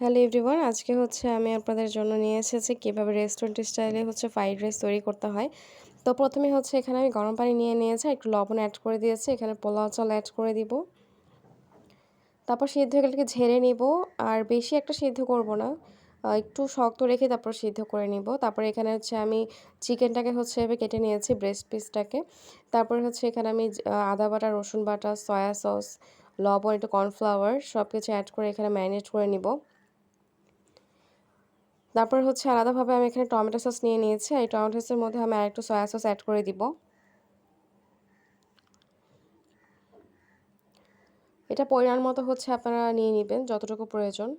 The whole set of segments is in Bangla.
হ্যালো এভরিওয়ান, আজকে আমি আপনাদের জন্য নিয়ে এসেছি কিভাবে রেস্টুরেন্ট স্টাইলে ফ্রাইড রাইস তৈরি করতে হয়। তো প্রথমে এখানে আমি গরম পানি নিয়ে নিয়েছি, একটু লবণ অ্যাড করে দিয়েছি, এখানে পোলাও চাল অ্যাড করে দিব। তারপর সিদ্ধ হয়ে গেলে ঝেড়ে নিব, আর বেশি একটা সিদ্ধ করব না, একটু শক্ত রেখে তারপর সিদ্ধ করে নিব। তারপর এখানে আমি চিকেনটাকে এভাবে কেটে নিয়েছি, ব্রেস্ট পিসটাকে। তারপরে এখানে আমি আদা বাটা, রসুন বাটা, সয়া সস, লবণ, একটু কর্নফ্লাওয়ার সব কিছু অ্যাড করে এখানে ম্যারিনেট করে নিব। তারপর আলাদাভাবে আমি এখানে টমেটো সস নিয়ে নিয়েছি। এই টমেটো সসের মধ্যে আমি আরেকটু সয়া সস অ্যাড করে দিব। এটা পরিমাণ মতো আপনারা নিয়ে নিবেন যতটুকু প্রয়োজন।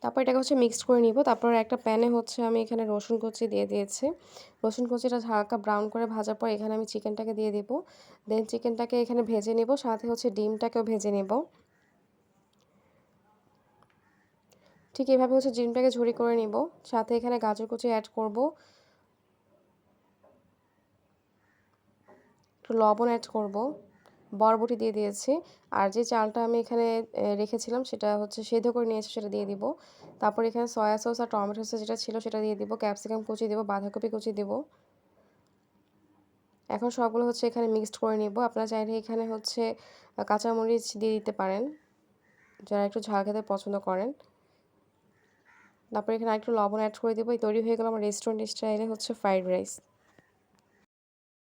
তারপর এটাকে মিক্সড করে নিব। তারপর একটা প্যানে আমি এখানে রসুন কুচি দিয়ে দিয়েছি। রসুন কুচিটা হালকা ব্রাউন করে ভাজার পর এখানে আমি চিকেনটাকে দিয়ে দিব। দেন চিকেনটাকে এখানে ভেজে নিব, সাথে ডিমটাকেও ভেজে নিব। ঠিক এভাবে ডিমটাকে ঝুরি করে নিব। সাথে এখানে গাজর কুচি অ্যাড করব। একটু লবণ অ্যাড করব। বরবটি দিয়ে দিয়েছি। আর যে চালটা আমি এখানে রেখেছিলাম সেটা সেদ্ধ করে নিয়েছি, সেটা দিয়ে দিব। তারপর এখানে সয়া সস আর টমেটো সস যেটা ছিল সেটা দিয়ে দিব। ক্যাপসিকাম কুচি দিব, বাঁধাকপি কুচি দিব। এখন সবগুলো এখানে মিক্সড করে নিব। আপনারা চাইলে এখানে কাঁচামরিচ দিয়ে দিতে পারেন, যারা একটু ঝাল খেতে পছন্দ করেন। তারপর এখানে আরেকটু লবণ অ্যাড করে দিব। তৈরি হয়ে গেল আমার রেস্টুরেন্ট স্টাইলে ফ্রাইড রাইস।